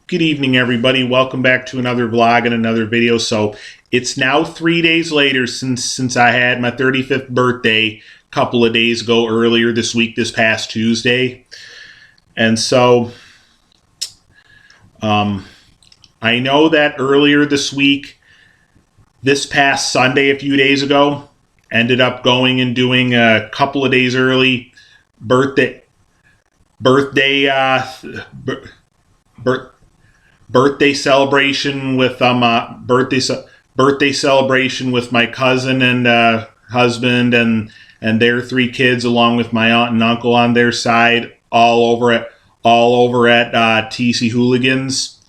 Good evening, everybody. Welcome back to another vlog and another video. So it's now 3 days later since I had my 35th birthday a couple of days ago earlier this week, this past Tuesday. And so I know that earlier this week, this past Sunday, a few days ago, ended up going and doing a couple of days early birthday celebration with birthday celebration with my cousin and husband and their 3 kids, along with my aunt and uncle on their side, all over at TC Hooligans,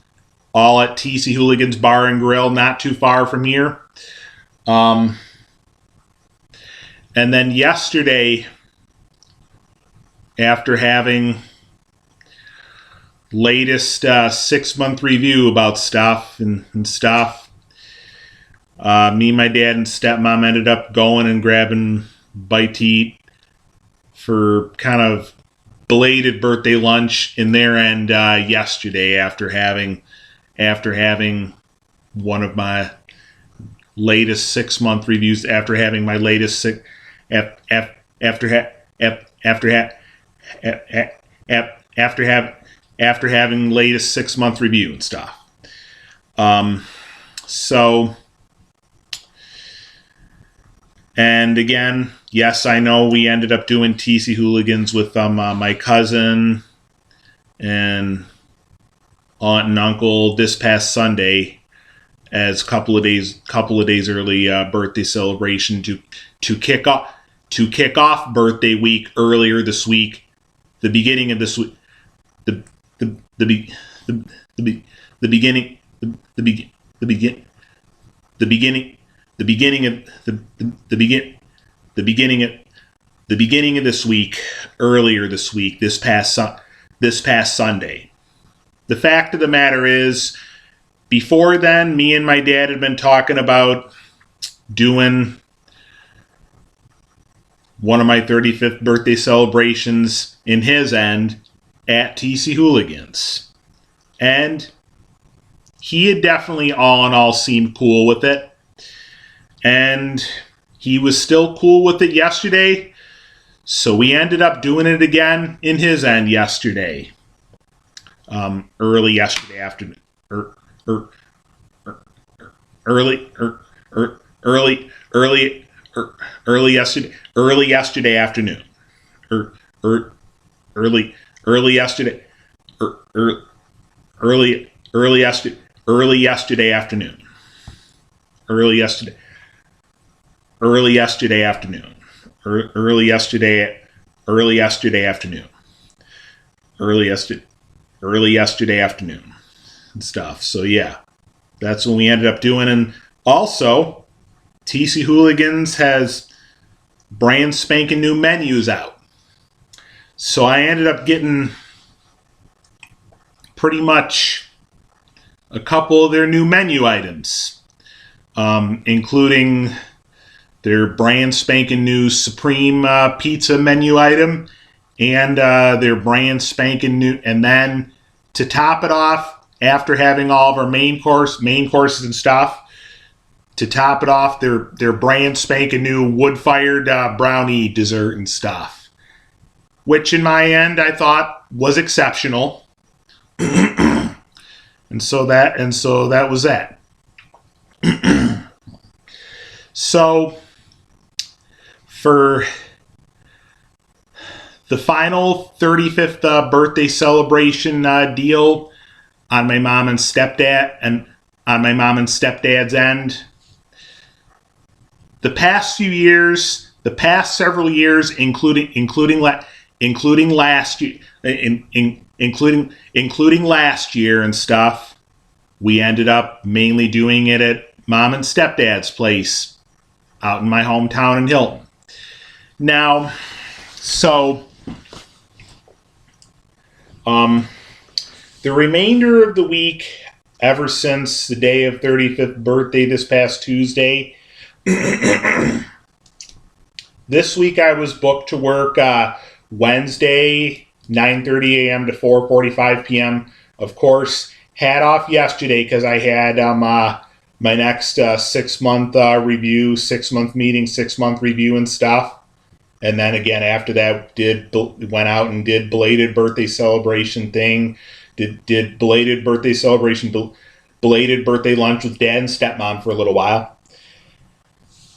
all at TC Hooligans Bar and Grill, not too far from here. And then yesterday, after having latest 6-month review about stuff and stuff, me, my dad, and stepmom ended up going and grabbing bite to eat for kind of belated birthday lunch in their end yesterday, after having one of my latest 6-month reviews, after having my latest after having latest 6-month review and stuff. And again, yes, I know we ended up doing TC Hooligans with my cousin and aunt and uncle this past Sunday, as a couple of days early birthday celebration to kick off birthday week earlier this week, the beginning of this week, the beginning of this week, earlier this week, this past Sunday. The fact of the matter is, before then, me and my dad had been talking about doing one of my 35th birthday celebrations in his end at TC Hooligans. And he had definitely, all in all, seemed cool with it. And he was still cool with it yesterday. So we ended up doing it again in his end yesterday. Early yesterday afternoon. Early yesterday afternoon. Early yesterday afternoon. Early yesterday afternoon and stuff. So yeah, that's when we ended up doing. And also, TC Hooligans has brand spanking new menus out. So I ended up getting pretty much a couple of their new menu items, including their brand spanking new Supreme pizza menu item, and their brand spanking new, and then to top it off, after having all of our main courses and stuff, to top it off, their brand spanking new wood-fired brownie dessert and stuff, which in my end I thought was exceptional. and so that was that. So for the final 35th birthday celebration deal on my mom and stepdad, and on my mom and stepdad's end, the past several years, including last year, including last year and stuff, we ended up mainly doing it at mom and stepdad's place out in my hometown in Hilton. Now, so the remainder of the week, ever since the day of 35th birthday this past Tuesday, this week I was booked to work Wednesday 9:30 a.m. to 4:45 p.m. Of course, hat off yesterday because I had my next 6-month review, 6-month meeting, 6-month review and stuff. And then again after that, went out and did belated birthday celebration thing. Did belated birthday celebration, belated birthday lunch with Dad and Stepmom for a little while.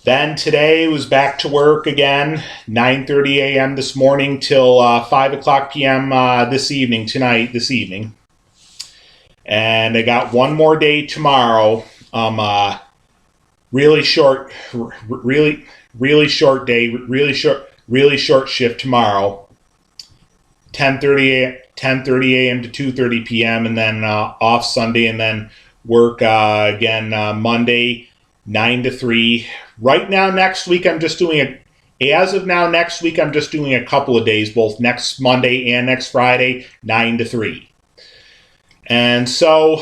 Then today was back to work again, 9:30 a.m. this morning till 5 o'clock p.m. This evening. And I got one more day tomorrow. Really short day, really short shift tomorrow. 10:30 a.m. to 2:30 p.m. and then off Sunday, and then work again Monday 9 to 3. Right now, next week I'm just doing next week I'm just doing a couple of days, both next Monday and next Friday, 9 to 3. And so,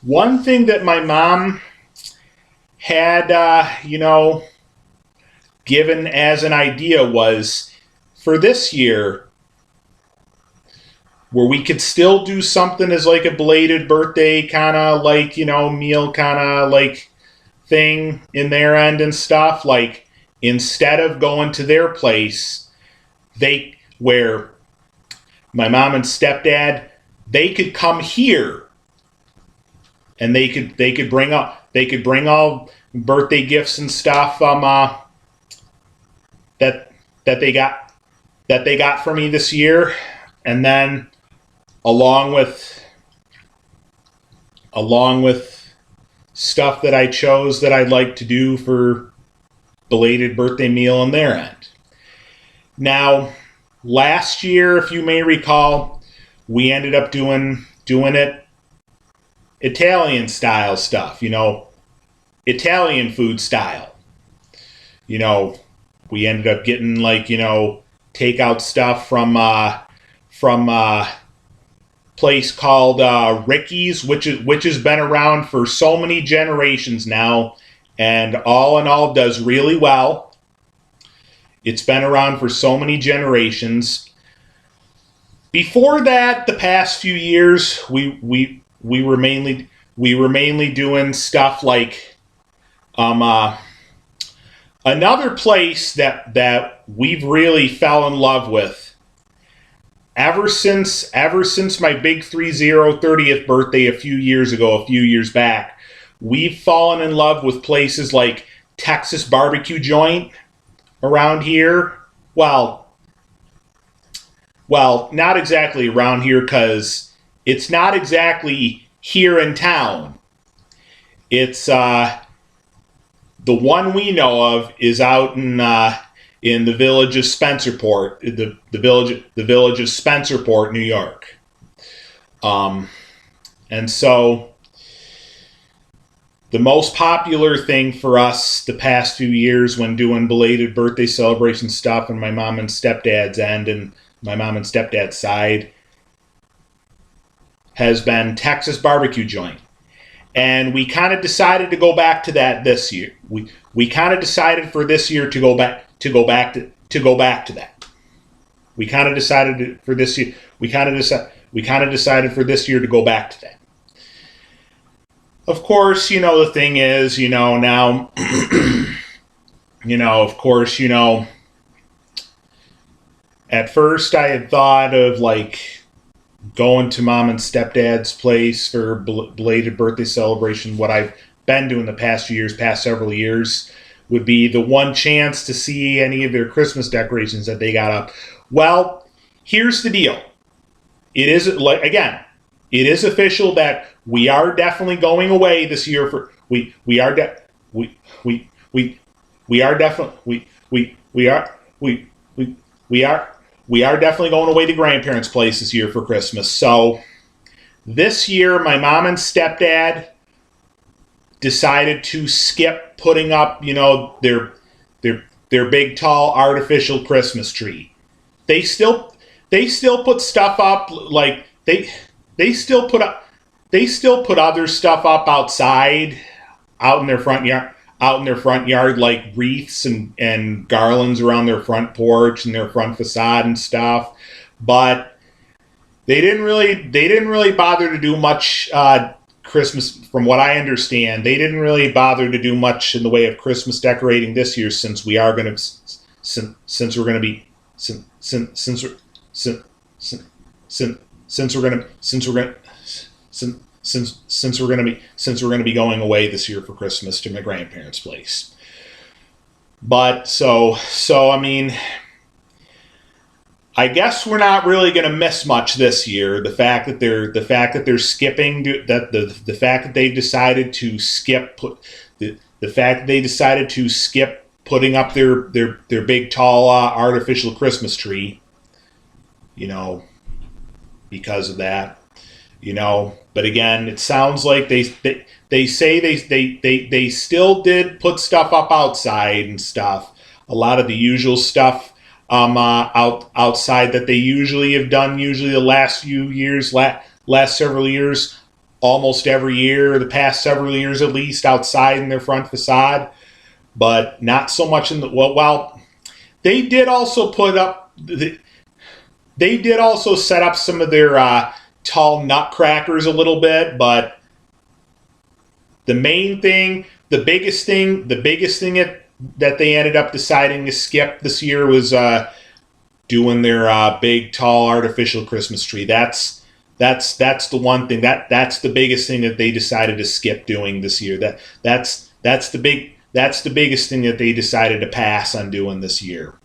one thing that my mom had, given as an idea was for this year, where we could still do something as like a belated birthday kind of like, meal kind of like thing in their end and stuff. Like, instead of going to their place, where my mom and stepdad, they could come here and they could bring all birthday gifts and stuff that they got for me this year, and then along with stuff that I chose that I'd like to do for belated birthday meal on their end. Now, last year, if you may recall, we ended up doing it Italian style stuff, Italian food style. We ended up getting takeout stuff from place called Ricky's, which has been around for so many generations now, and all in all does really well. It's been around for so many generations. Before that, the past few years, we were mainly doing stuff like another place that we've really fell in love with ever since my big 30th birthday a few years back. We've fallen in love with places like Texas Barbecue Joint around here. Well, not exactly around here because it's not exactly here in town. It's the one we know of is out in the village of Spencerport, the village of Spencerport, New York. And so the most popular thing for us the past few years when doing belated birthday celebration stuff on my mom and stepdad's end and my mom and stepdad's side has been Texas Barbecue Joint. And we kind of decided to go back to that this year. We kind of decided for this year to go back to that. We kind of decided for this year to go back to that. Of course, the thing is, now of course, at first I had thought of going to mom and stepdad's place for belated birthday celebration. What I've been doing the past several years would be the one chance to see any of their Christmas decorations that they got up. Well, here's the deal. It is official that we are definitely going away this year for we are definitely going away to grandparents' place this year for Christmas. So this year, my mom and stepdad decided to skip putting up, their big, tall, artificial Christmas tree. They still put stuff up they still put other stuff up outside, out in their front yard, like wreaths and garlands around their front porch and their front facade and stuff. But they didn't really bother to do much Christmas, from what I understand. They didn't really bother to do much in the way of Christmas decorating this year, since we are going to since we're going to be since since we're since we're going to since we're going to be going away this year for Christmas to my grandparents' place. But so I mean, I guess we're not really going to miss much this year. The fact that they're skipping the fact that they decided to skip the fact that they decided to skip putting up their big tall artificial Christmas tree. Because of that. But again, it sounds like they say they still did put stuff up outside and stuff. A lot of the usual stuff outside that they usually have done, usually the last few years, last several years, almost every year, the past several years at least, outside in their front facade, but not so much in the well. They did also put up. They did also set up some of their tall nutcrackers a little bit, but the biggest thing that they ended up deciding to skip this year was doing their big, tall, artificial Christmas tree. That's the one thing that's the biggest thing that they decided to skip doing this year. That's the biggest thing that they decided to pass on doing this year.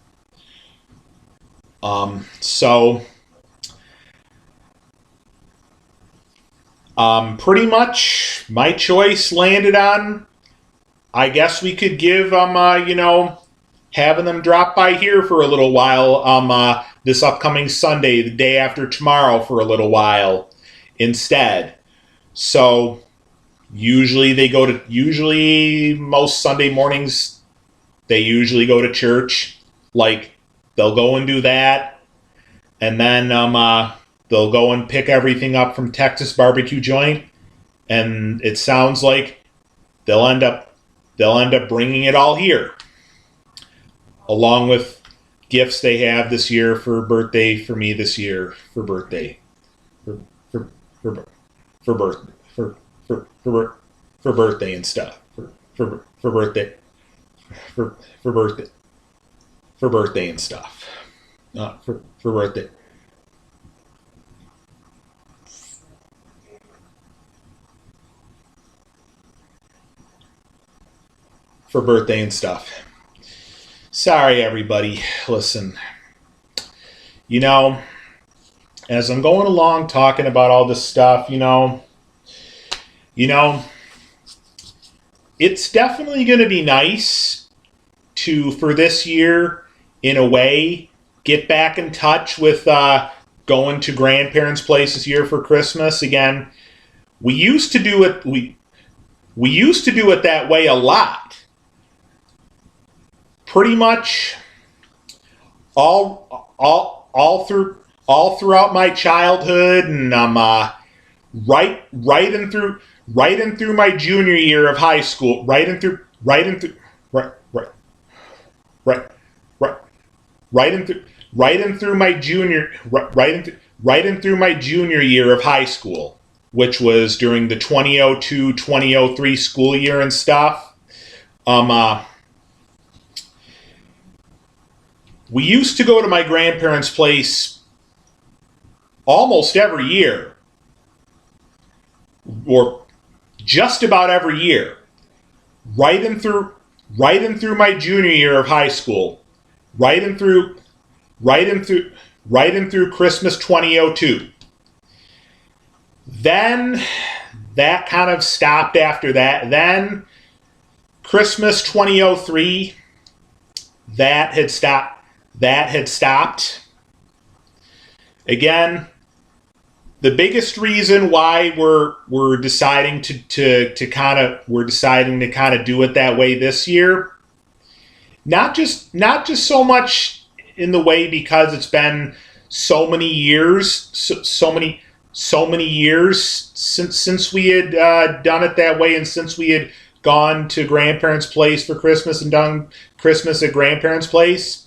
Pretty much my choice landed on, I guess we could give having them drop by here for a little while this upcoming Sunday, the day after tomorrow, for a little while instead. So usually most Sunday mornings they usually go to church. Like, they'll go and do that, and then they'll go and pick everything up from Texas Barbecue Joint, and it sounds like they'll end up bringing it all here, along with gifts they have this year for birthday for me this year for birthday for birthday and stuff for birthday and stuff for birthday. For birthday and stuff. Sorry, everybody. Listen, as I'm going along talking about all this stuff, it's definitely going to be nice for this year, in a way, get back in touch with going to grandparents' place this year for Christmas. Again, we used to do it. We used to do it that way a lot. Pretty much all throughout my childhood, and right in through my junior year of high school, right in through my junior year of high school, which was during the 2002-2003 school year and stuff. We used to go to my grandparents' place almost every year, or just about every year, right in through my junior year of high school, right in through Christmas 2002. Then that kind of stopped after that. Then Christmas 2003, that had stopped. Again, the biggest reason why we're deciding to kind of do it that way this year, not just so much in the way because it's been so many years since we had done it that way, and since we had gone to grandparents' place for Christmas and done Christmas at grandparents' place.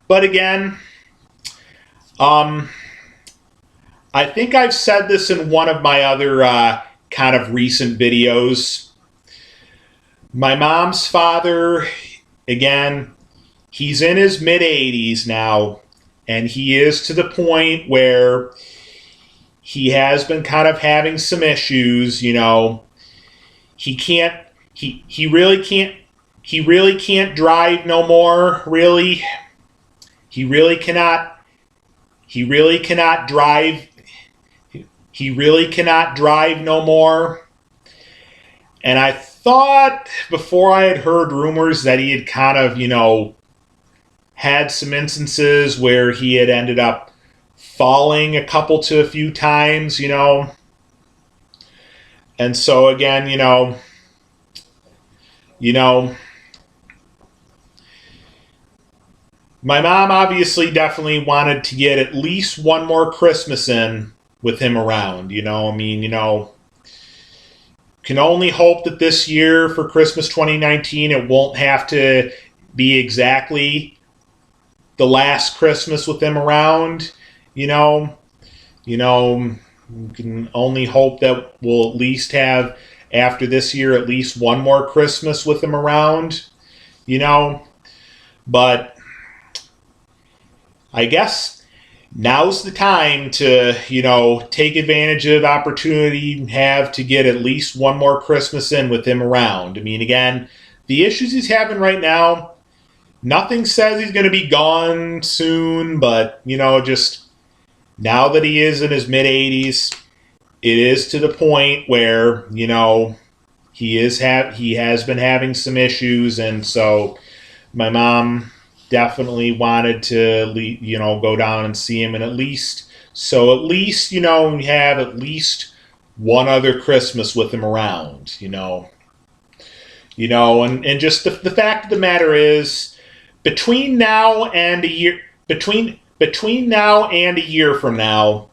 But again, I think I've said this in one of my other kind of recent videos. My mom's father, again, he's in his mid 80s now, and he is to the point where he has been kind of having some issues. He can't, he really can't drive no more, really. He really cannot drive. He really cannot drive no more. And I thought before I had heard rumors that he had kind of, had some instances where he had ended up falling a few times, And so again, my mom obviously definitely wanted to get at least one more Christmas in with him around, can only hope that this year for Christmas 2019 it won't have to be exactly the last Christmas with him around, can only hope that we'll at least have after this year at least one more Christmas with him around, but I guess now's the time to, take advantage of the opportunity you have to get at least one more Christmas in with him around. I mean, again, the issues he's having right now, nothing says he's going to be gone soon, but, just now that he is in his mid 80s, it is to the point where, he has been having some issues, and so my mom definitely wanted to, go down and see him, and at least, we have at least one other Christmas with him around, and just the fact of the matter is, between now and a year from now,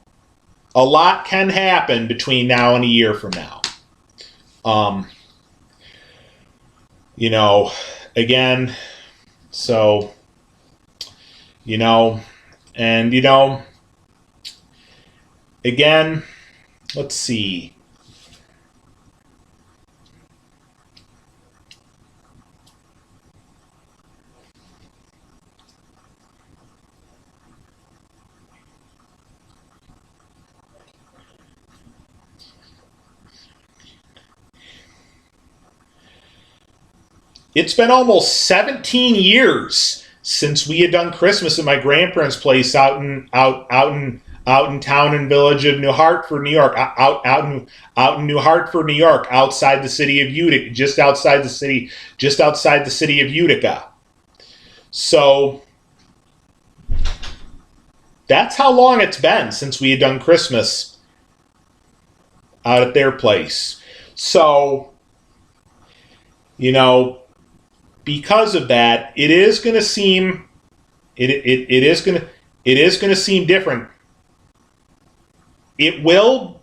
a lot can happen between now and a year from now. Again, so, and, again, let's see. It's been almost 17 years since we had done Christmas at my grandparents' place out in town and village of New Hartford, New York, out in New Hartford, New York, outside the city of Utica, just outside the city of Utica. So that's how long it's been since we had done Christmas out at their place. So, because of that, it is going to seem different. It will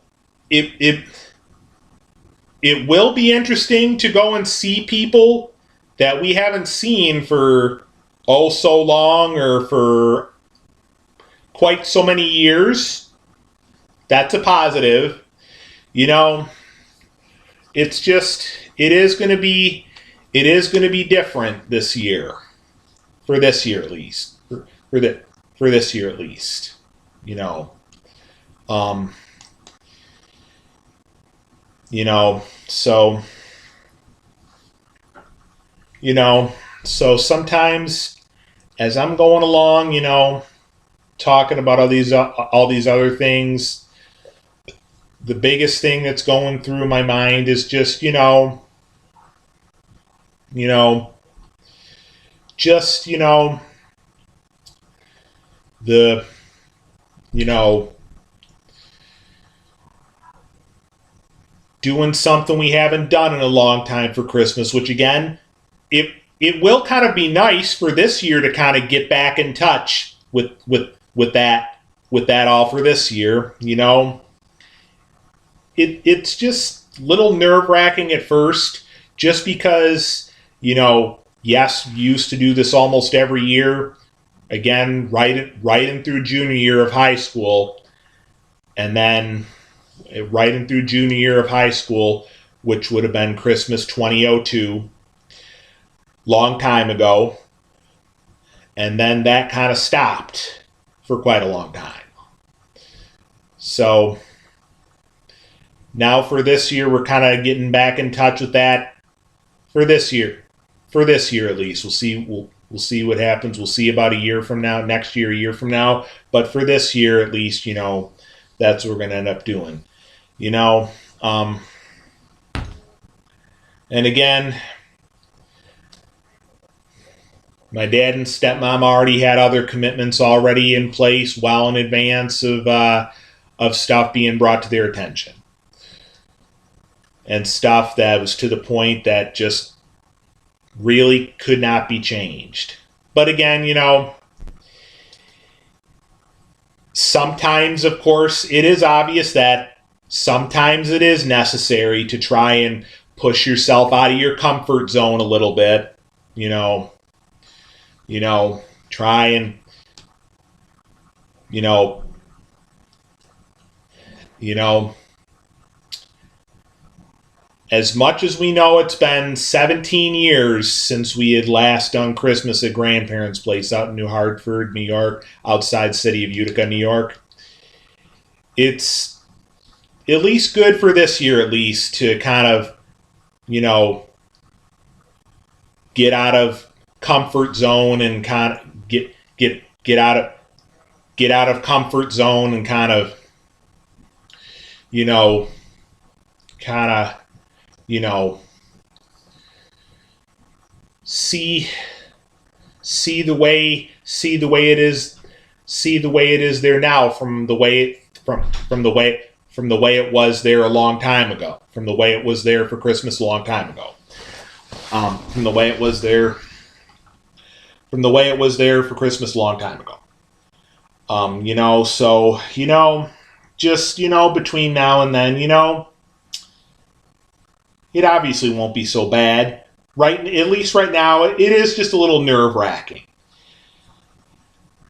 be interesting to go and see people that we haven't seen for so long or for quite so many years. That's a positive. It's just it is going to be different this year, for this year at least, for this year at least, so, so sometimes as I'm going along, talking about all these other things, the biggest thing that's going through my mind is just, the, doing something we haven't done in a long time for Christmas, which again, it will kind of be nice for this year to kind of get back in touch with that all for this year, It's just a little nerve-wracking at first, just because, yes, we used to do this almost every year. Again, right in through junior year of high school. and then right in through junior year of high school, which would have been Christmas 2002, long time ago. And then that kind of stopped for quite a long time. So now for this year, we're kind of getting back in touch with that for this year. For this year at least. We'll see what happens. We'll see about a year from now, next year, a year from now. But for this year at least, that's what we're going to end up doing. And again, my dad and stepmom already had other commitments already in place well in advance of stuff being brought to their attention. And stuff that was to the point that just really could not be changed. But again, sometimes, of course, it is obvious that sometimes it is necessary to try and push yourself out of your comfort zone a little bit. Try and, as much as we know it's been 17 years since we had last done Christmas at grandparents' place out in New Hartford, New York, outside city of Utica, New York. It's at least good for this year, at least, to kind of, get out of comfort zone and kind of get out of comfort zone and kind of, see the way it is there now from the way it was there a long time ago, from the way it was there for Christmas a long time ago, from the way it was there for Christmas a long time ago. So just between now and then, it obviously won't be so bad. Right, at least right now, it is just a little nerve-wracking.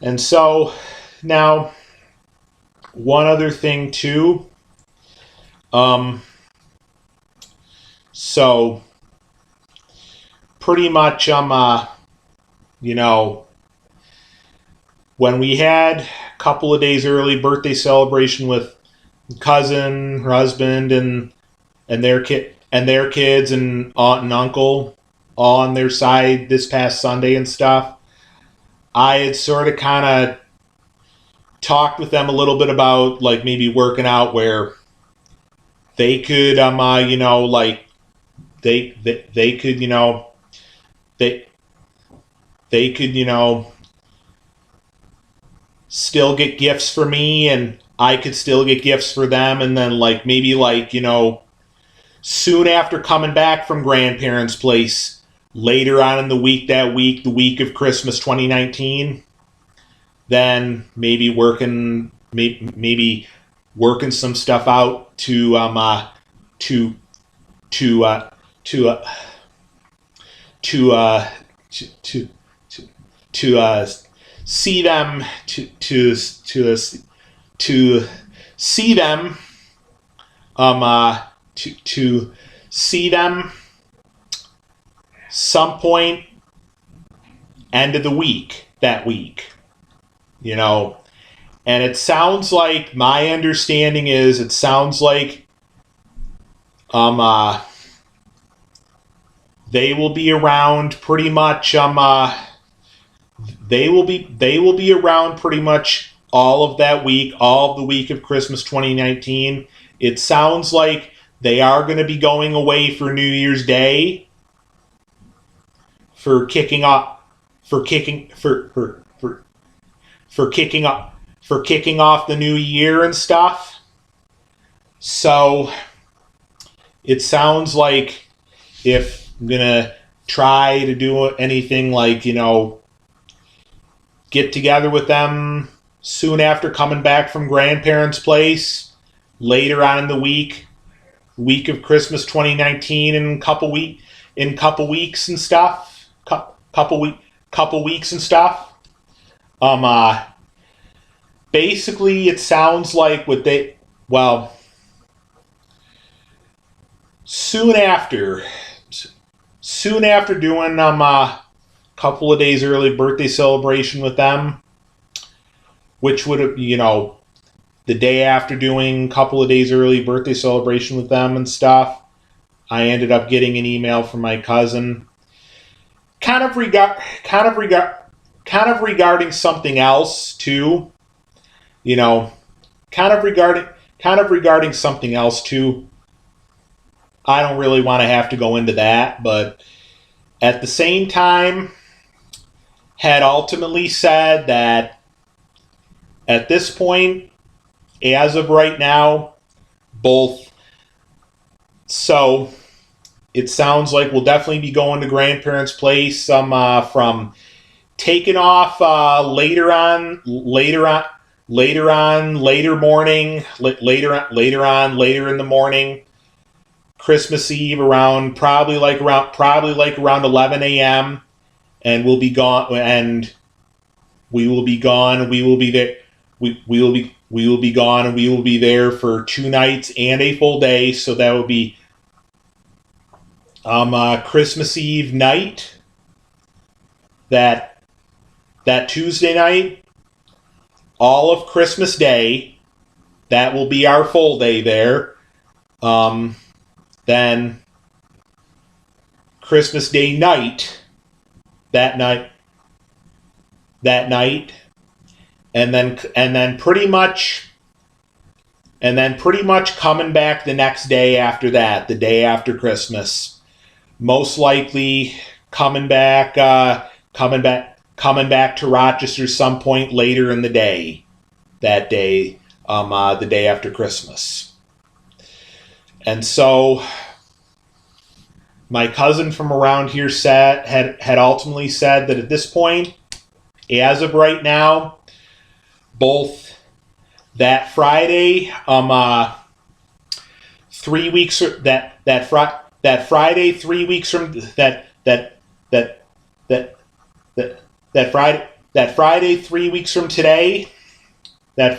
And so, now, one other thing too. So, pretty much, when we had a couple of days early birthday celebration with cousin, her husband, and their kids and aunt and uncle all on their side this past Sunday and stuff, I had sort of kind of talked with them a little bit about like maybe working out where they could they could still get gifts for me and I could still get gifts for them, and then soon after coming back from grandparents' place, later on in the week, the week of Christmas 2019, then maybe working some stuff out to see them to see them to see them some point end of the week that week, and it sounds like my understanding is it sounds like they will be around pretty much they will be around pretty much all of that week, all of the week of Christmas 2019. It sounds like they are going to be going away for New Year's Day for kicking off the new year and stuff. So it sounds like if I'm gonna try to do anything like get together with them soon after coming back from grandparents' place later on in the week of Christmas 2019 in a couple weeks and stuff. Couple weeks and stuff. basically it sounds like soon after doing a couple of days early birthday celebration with them, which would have, the day after doing a couple of days early birthday celebration with them and stuff, I ended up getting an email from my cousin, kind of regarding something else too, kind of regarding something else too. I don't really want to have to go into that, but at the same time, had ultimately said that at this point, as of right now, both. So it sounds like we'll definitely be going to grandparents' place. From taking off later in the morning, Christmas Eve around probably like around 11 a.m. and we'll be gone, and we will be gone. We will be there. We will be gone, and we will be there for 2 nights and a full day. So that would be Christmas Eve night, that Tuesday night, all of Christmas Day. That will be our full day there. Then Christmas Day night, that night, and then pretty much coming back the next day after that, the day after Christmas, most likely coming back to Rochester some point later in the day, that day, the day after Christmas. And so my cousin from around here had ultimately said that at this point, as of right now, both that Friday, 3 weeks that Friday 3 weeks from that Friday 3 weeks from today, that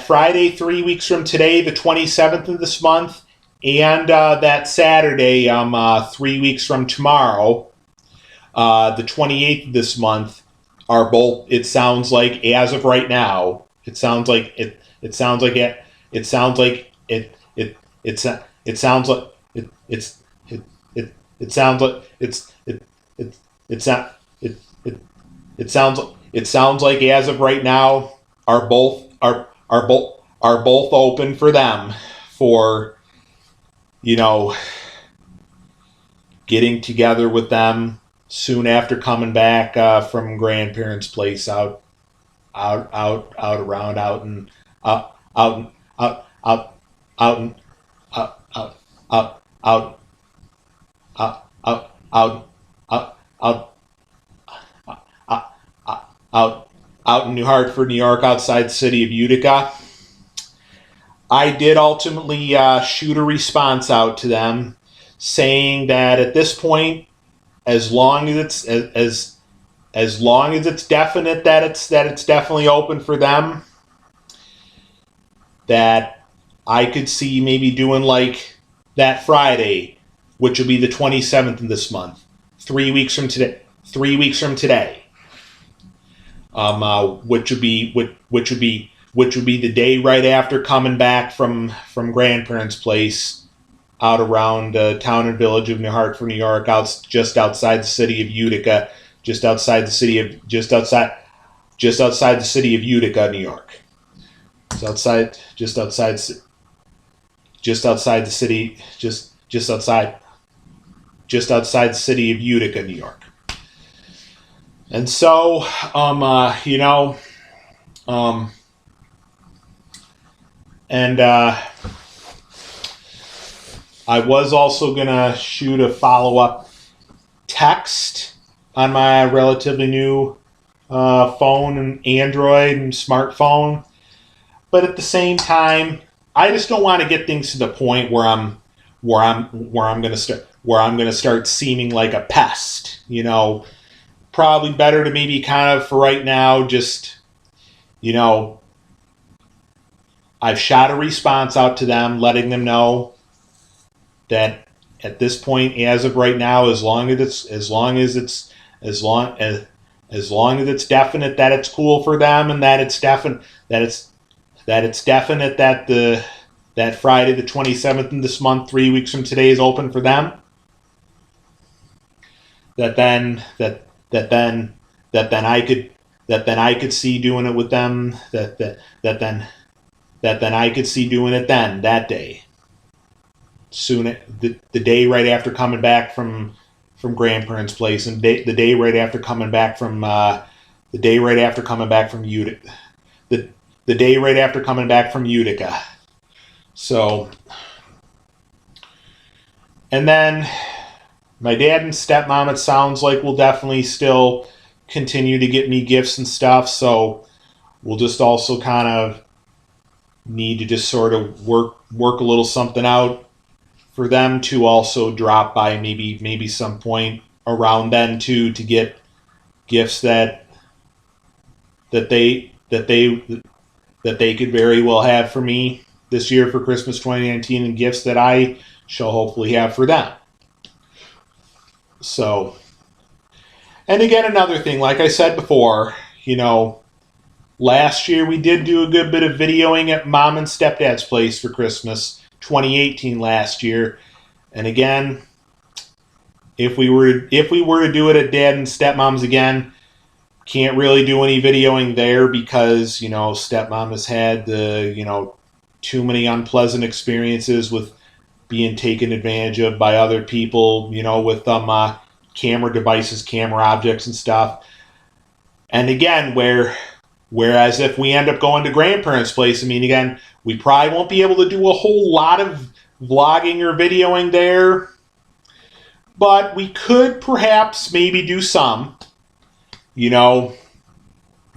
Friday 3 weeks from today, the 27th of this month, and that Saturday, 3 weeks from tomorrow, the 28th of this month, are both. It sounds like, as of right now, it sounds like it. It sounds like it. It sounds like it. It sounds like it. It sounds like it sounds like, as of right now, are both open for them, for getting together with them soon after coming back from grandparents' place out in New Hartford, New York, outside the city of Utica. I did ultimately shoot a response out to them, saying that at this point, as long as it's definite that it's definitely open for them, that I could see maybe doing like that Friday, which will be the 27th of this month, 3 weeks from today. 3 weeks from today. Which would be the day right after coming back from grandparents' place out around town and village of New Hartford, New York, just outside the city of Utica, just outside the city of Utica, New York. It's outside the city of Utica, New York. And so, I was also going to shoot a follow-up text on my relatively new phone and Android and smartphone. But at the same time, I just don't want to get things to the point where I'm going to start seeming like a pest, probably better to maybe kind of, for right now, just, you know, I've shot a response out to them, letting them know that at this point, as of right now, as long as it's definite that it's cool for them, and that it's definite that that Friday the 27th in this month, 3 weeks from today, is open for them. That then I could see doing it with them. That then I could see doing it then, that day. Soon, the day right after coming back from grandparents' place, and the day right after coming back from Utica. The day right after coming back from Utica. So, and then my dad and stepmom, it sounds like, will definitely still continue to get me gifts and stuff. So we'll just also kind of need to just sort of work a little something out for them to also drop by maybe some point around then too, to get gifts that they could very well have for me this year for Christmas 2019, and gifts that I shall hopefully have for them. So, and again, another thing, like I said before, you know, last year we did do a good bit of videoing at Mom and Stepdad's place for Christmas 2018 last year. And again, if we were to do it at Dad and Stepmom's again, can't really do any videoing there because, you know, Stepmom has had the, you know, too many unpleasant experiences with being taken advantage of by other people, you know, with camera devices, camera objects and stuff. And again, whereas if we end up going to grandparents' place, I mean, again, we probably won't be able to do a whole lot of vlogging or videoing there, but we could perhaps maybe do some. You know,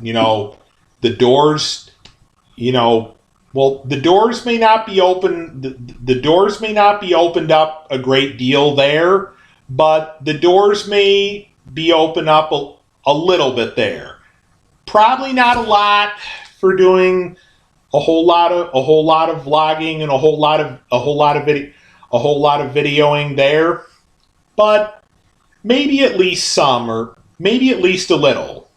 the doors, you know, well, the doors may not be open. The doors may not be opened up a great deal there, but the doors may be opened up a little bit there. Probably not a lot for doing a whole lot of vlogging and a whole lot of videoing there, but maybe at least some, or maybe at least a little.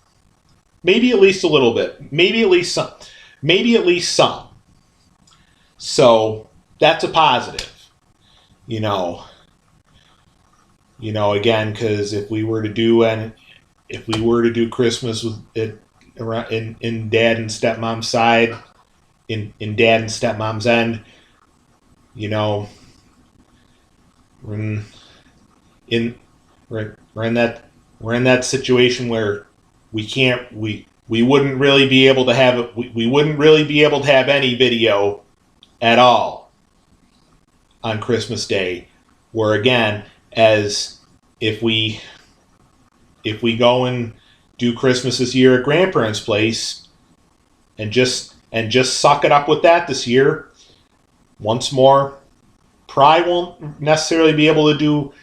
Maybe at least a little bit. Maybe at least some. Maybe at least some. So that's a positive. You know, again, because if we were to do Christmas with it in Dad and Stepmom's side, in Dad and Stepmom's end, you know, we're in that situation where we wouldn't really be able to have any video at all on Christmas Day. Where again, as if we go and do Christmas this year at grandparents' place and just suck it up with that this year, once more, probably won't necessarily be able to do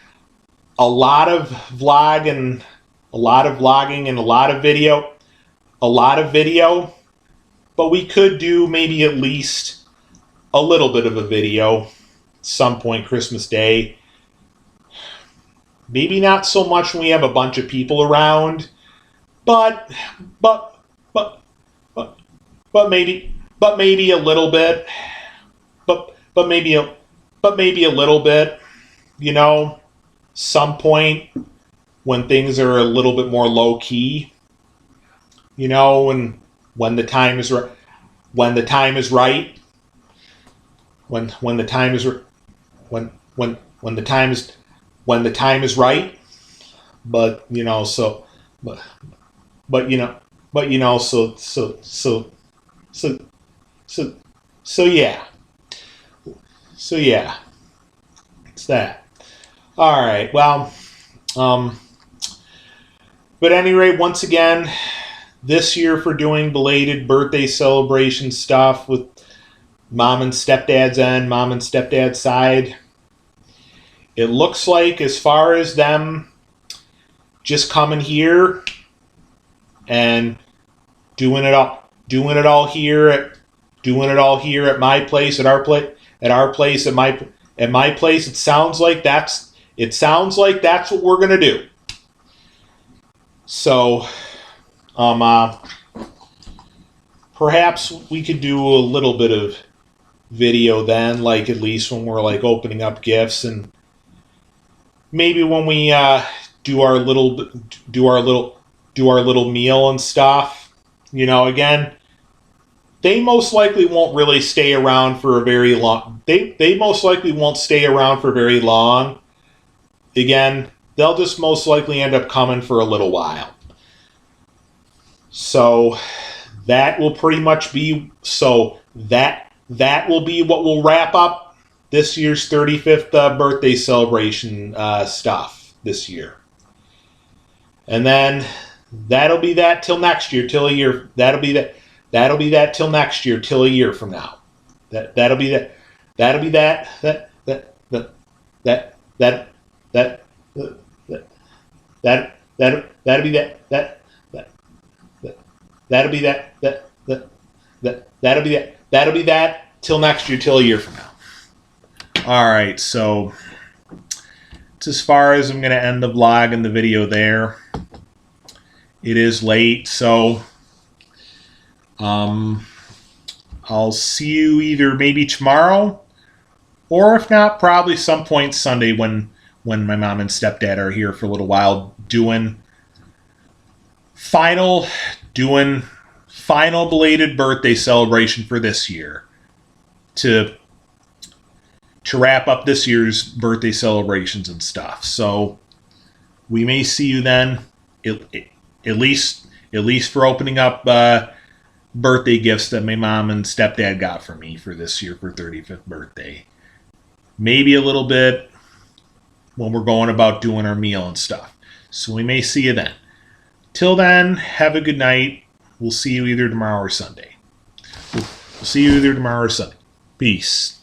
a lot of vlogging and a lot of video, but we could do maybe at least a little bit of a video some point Christmas Day. Maybe not so much when we have a bunch of people around, but maybe a little bit, but maybe a little bit, you know, some point when things are a little bit more low key, you know, and when the time is right, when the time is right, when the time is right, but you know, so yeah, it's that. All right, well, but at any rate, once again, this year for doing belated birthday celebration stuff with Mom and Stepdad's end, Mom and Stepdad's side, it looks like, as far as them just coming here and doing it all here at my place, at our place, at my place. It sounds like that's what we're gonna do. So, perhaps we could do a little bit of video then, like at least when we're like opening up gifts, and maybe when we do our little meal and stuff. Again, they most likely won't really stay around for a very long. They most likely won't stay around for very long. Again, they'll just most likely end up coming for a little while. So that will pretty much be that will be what will wrap up this year's 35th birthday celebration stuff this year. And then that'll be that till next year, till a year. That'll be that till next year, till a year from now. That'll be that. That'll be that. That'll be that till next year, till a year from now. All right, so it's as far as I'm going to end the vlog and the video there. It is late, so I'll see you either maybe tomorrow, or if not, probably some point Sunday when my mom and stepdad are here for a little while doing final belated birthday celebration for this year to wrap up this year's birthday celebrations and stuff. So we may see you then, at least for opening up birthday gifts that my mom and stepdad got for me for this year for 35th birthday. Maybe a little bit when we're going about doing our meal and stuff. So we may see you then. Till then, have a good night. We'll see you either tomorrow or Sunday. Peace.